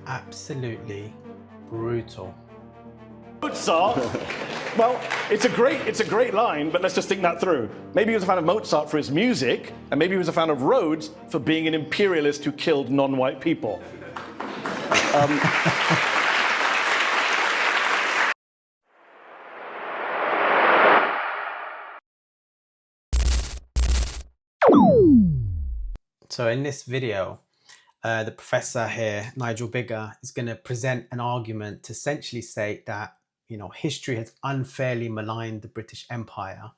Absolutely brutal. Mozart. Well, it's a great line, but let's just think that through. Maybe he was a fan of Mozart for his music, and maybe he was a fan of Rhodes for being an imperialist who killed non-white people. So in this video, the professor here, Nigel Biggar, is going to present an argument to essentially state that, history has unfairly maligned the British Empire,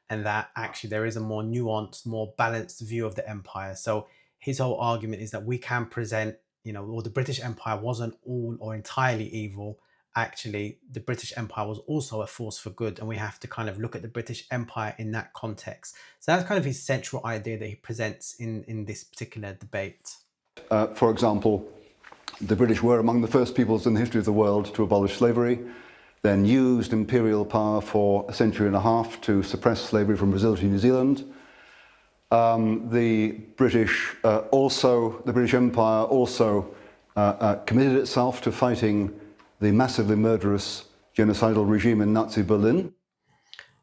and that actually there is a more nuanced, more balanced view of the empire. So his whole argument is that we can present, or the British Empire wasn't all or entirely evil. Actually, the British Empire was also a force for good, and we have to kind of look at the British Empire in that context. So that's kind of his central idea that he presents in this particular debate. For example, the British were among the first peoples in the history of the world to abolish slavery, then used imperial power for a century and a half to suppress slavery from Brazil to New Zealand. The British Empire also committed itself to fighting the massively murderous genocidal regime in Nazi Berlin.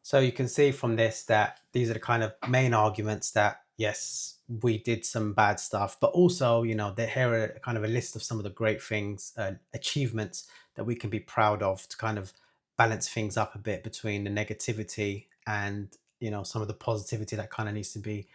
So you can see from this that these are the kind of main arguments that, yes, we did some bad stuff, but also, they here are kind of a list of some of the great things, achievements that we can be proud of to kind of balance things up a bit between the negativity and, some of the positivity that kind of needs to be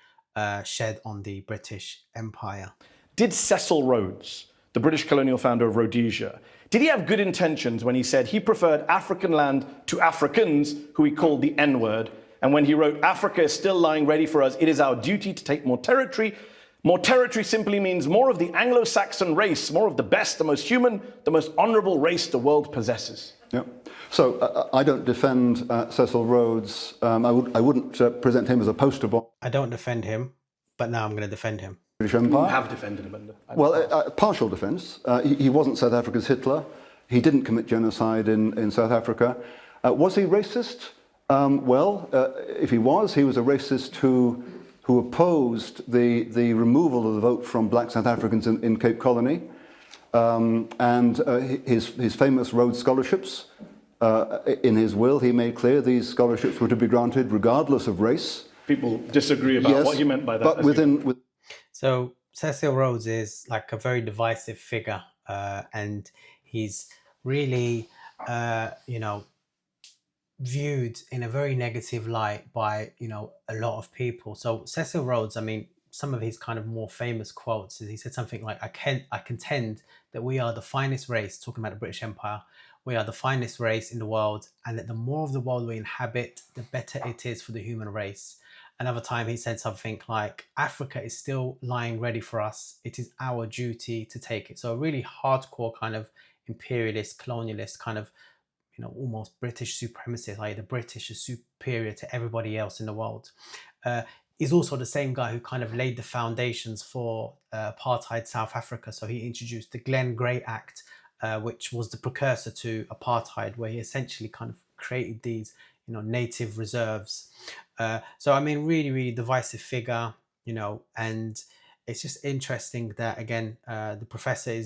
shed on the British Empire. Did Cecil Rhodes, the British colonial founder of Rhodesia, did he have good intentions when he said he preferred African land to Africans, who he called the N-word? And when he wrote, "Africa is still lying ready for us, it is our duty to take more territory." More territory simply means more of the Anglo-Saxon race, more of the best, the most human, the most honourable race the world possesses. Yeah. So I don't defend Cecil Rhodes. I wouldn't present him as a poster boy. I don't defend him, but now I'm going to defend him. British Empire. You have defended him. Well, partial defence. He wasn't South Africa's Hitler. He didn't commit genocide in South Africa. Was he racist? If he was a racist who opposed the removal of the vote from black South Africans in Cape Colony, and his famous Rhodes scholarships. In his will, he made clear these scholarships were to be granted regardless of race. People disagree about what you meant by that. But So Cecil Rhodes is like a very divisive figure, and he's really, viewed in a very negative light by, a lot of people. So Cecil Rhodes, some of his kind of more famous quotes is he said something like, I contend that we are the finest race, talking about the British Empire, we are the finest race in the world, and that the more of the world we inhabit, the better it is for the human race. Another time he said something like, Africa is still lying ready for us. It is our duty to take it. So a really hardcore kind of imperialist, colonialist kind of, almost British supremacist, like the British are superior to everybody else in the world. He's also the same guy who kind of laid the foundations for apartheid South Africa. So he introduced the Glenn Grey Act, which was the precursor to apartheid, where he essentially kind of created these, native reserves. Really, really divisive figure, and it's just interesting that, again, the professor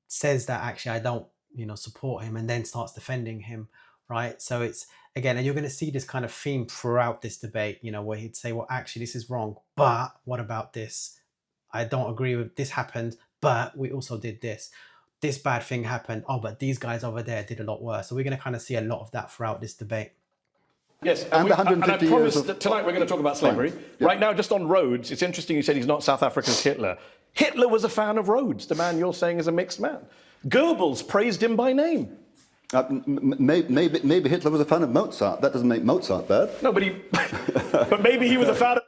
says that actually I don't, support him, and then starts defending him, right? So it's, again, and you're going to see this kind of theme throughout this debate, where he'd say, well, actually, this is wrong, but what about this? I don't agree with this happened, but we also did this. This bad thing happened. Oh, but these guys over there did a lot worse. So we're going to kind of see a lot of that throughout this debate. Yes, and I promised that tonight we're going to talk about slavery. Yeah. Right now, just on Rhodes, it's interesting you said he's not South Africa's Hitler. Hitler was a fan of Rhodes, the man you're saying is a mixed man. Goebbels praised him by name. Maybe Hitler was a fan of Mozart. That doesn't make Mozart bad. No, but maybe he was a fan of...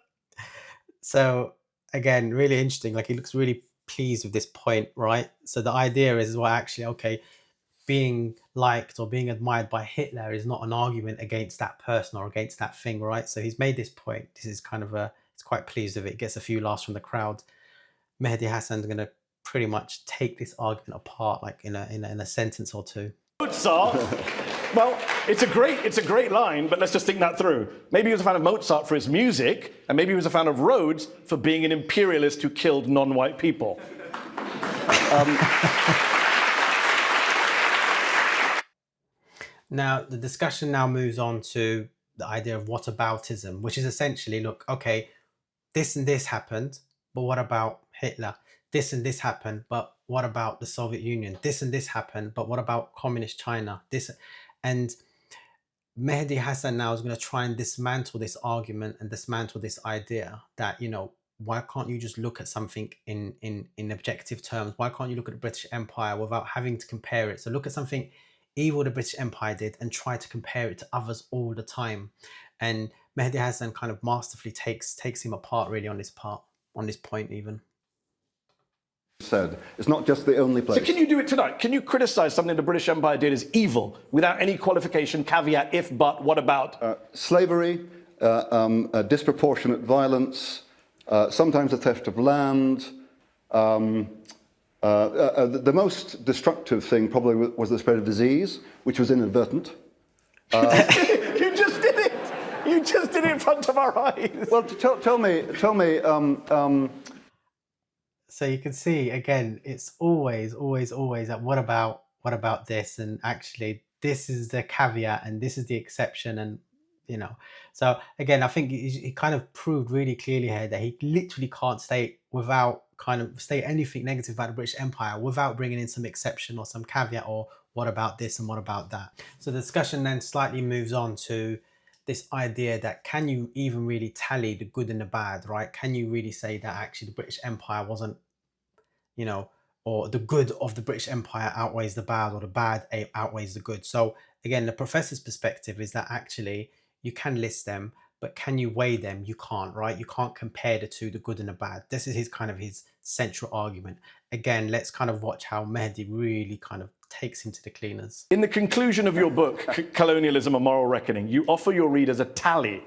So, again, really interesting. Like, he looks really pleased with this point, right? So the idea is, well, actually, okay, being liked or being admired by Hitler is not an argument against that person or against that thing, right? So he's made this point. This is kind of it's quite pleased with it. Gets a few laughs from the crowd. Mehdi Hasan's going to pretty much take this argument apart, like in a sentence or two. Mozart. Well, it's a great line, but let's just think that through. Maybe he was a fan of Mozart for his music, and maybe he was a fan of Rhodes for being an imperialist who killed non-white people. Now, the discussion now moves on to the idea of whataboutism, which is essentially, look, okay, this and this happened, but what about Hitler? This and this happened, but what about the Soviet Union? This and this happened, but what about communist China? This, and Mehdi Hasan now is going to try and dismantle this argument and dismantle this idea that, why can't you just look at something in objective terms? Why can't you look at the British Empire without having to compare it? So look at something evil the British Empire did and try to compare it to others all the time. And Mehdi Hasan kind of masterfully takes him apart really on this point even. Said it's not just the only place. So can you do it tonight? Can you criticize something the British Empire did as evil without any qualification, caveat, if, but, what about? Slavery, disproportionate violence, sometimes the theft of land. The most destructive thing probably was the spread of disease, which was inadvertent. You just did it! You just did it in front of our eyes! Well, tell me. So you can see, again, it's always that what about this? And actually, this is the caveat and this is the exception. And, so again, I think he kind of proved really clearly here that he literally can't state anything negative about the British Empire without bringing in some exception or some caveat or what about this and what about that. So the discussion then slightly moves on to this idea that can you even really tally the good and the bad, right? Can you really say that actually the British Empire wasn't, or the good of the British Empire outweighs the bad, or the bad outweighs the good? So again, the professor's perspective is that actually you can list them, but can you weigh them? You can't, right? You can't compare the two, the good and the bad. This is his central argument. Again, let's kind of watch how Mehdi really kind of takes him to the cleaners. In the conclusion of your book, Colonialism: A Moral Reckoning, you offer your readers a tally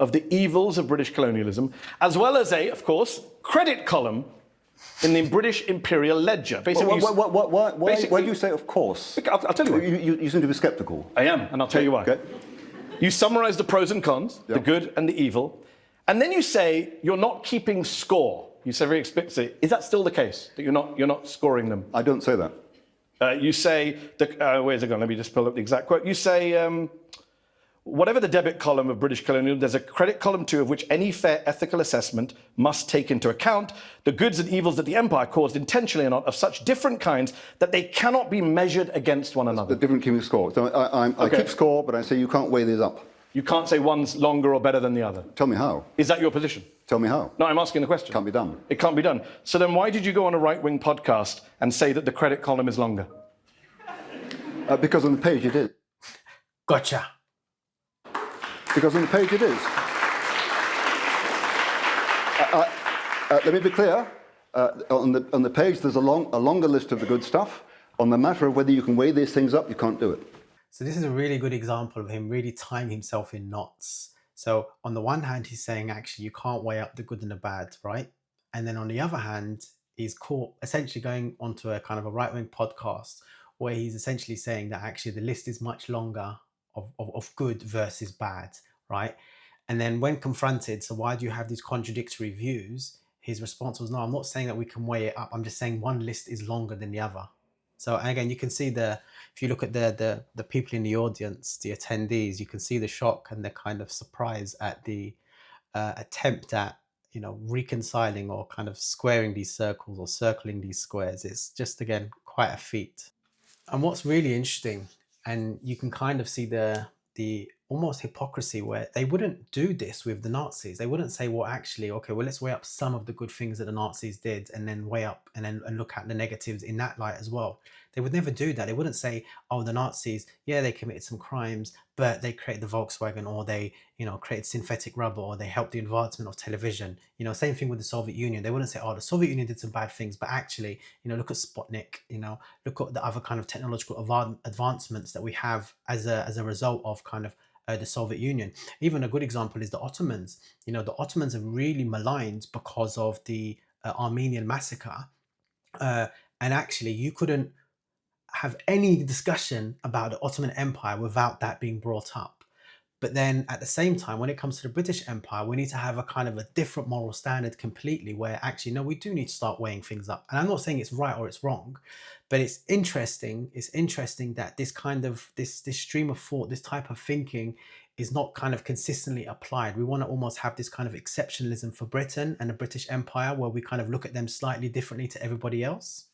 of the evils of British colonialism, as well as a, of course, credit column in the British Imperial Ledger. Basically, why do you say of course? I'll tell you why. You seem to be sceptical. I am, and I'll tell you why. Okay. You summarize the pros and cons, the good and the evil, and then you say you're not keeping score. You say very explicitly, is that still the case, that you're not scoring them? I don't say that. You say, where's it gone? Let me just pull up the exact quote. You say, whatever the debit column of British colonialism, there's a credit column too, of which any fair ethical assessment must take into account the goods and evils that the empire caused, intentionally or not, of such different kinds that they cannot be measured against one another. The different keeping score. So I keep score, but I say you can't weigh these up. You can't say one's longer or better than the other. Tell me how. Is that your position? Tell me how. No, I'm asking the question. Can't be done. It can't be done. So then why did you go on a right-wing podcast and say that the credit column is longer? Because on the page it is. Gotcha. Because on the page it is. Let me be clear. On the page there's a longer list of the good stuff. On the matter of whether you can weigh these things up, you can't do it. So this is a really good example of him really tying himself in knots. So on the one hand, he's saying actually you can't weigh up the good and the bad, right? And then on the other hand, he's caught essentially going onto a kind of a right-wing podcast where he's essentially saying that actually the list is much longer of good versus bad, right? And then when confronted, so why do you have these contradictory views? His response was, no, I'm not saying that we can weigh it up. I'm just saying one list is longer than the other. So again, you can see if you look at the people in the audience, the attendees, you can see the shock and the kind of surprise at the attempt at, reconciling or kind of squaring these circles or circling these squares. It's just, again, quite a feat. And what's really interesting, and you can kind of see the almost hypocrisy where they wouldn't do this with the Nazis. They wouldn't say, well, actually, okay, well, let's weigh up some of the good things that the Nazis did and then weigh up and look at the negatives in that light as well. They would never do that. They wouldn't say, oh, the Nazis, yeah, they committed some crimes, but they created the Volkswagen, or they, created synthetic rubber, or they helped the advancement of television. Same thing with the Soviet Union. They wouldn't say, oh, the Soviet Union did some bad things, but actually, look at Sputnik, look at the other kind of technological advancements that we have as a result of kind of the Soviet Union. Even a good example is the Ottomans. The Ottomans are really maligned because of the Armenian massacre. And actually, you couldn't have any discussion about the Ottoman Empire without that being brought up. But then at the same time, when it comes to the British Empire, we need to have a kind of a different moral standard completely, where actually, no, we do need to start weighing things up. And I'm not saying it's right or it's wrong, but it's interesting. It's interesting that this kind of this stream of thought, this type of thinking is not kind of consistently applied. We want to almost have this kind of exceptionalism for Britain and the British Empire, where we kind of look at them slightly differently to everybody else.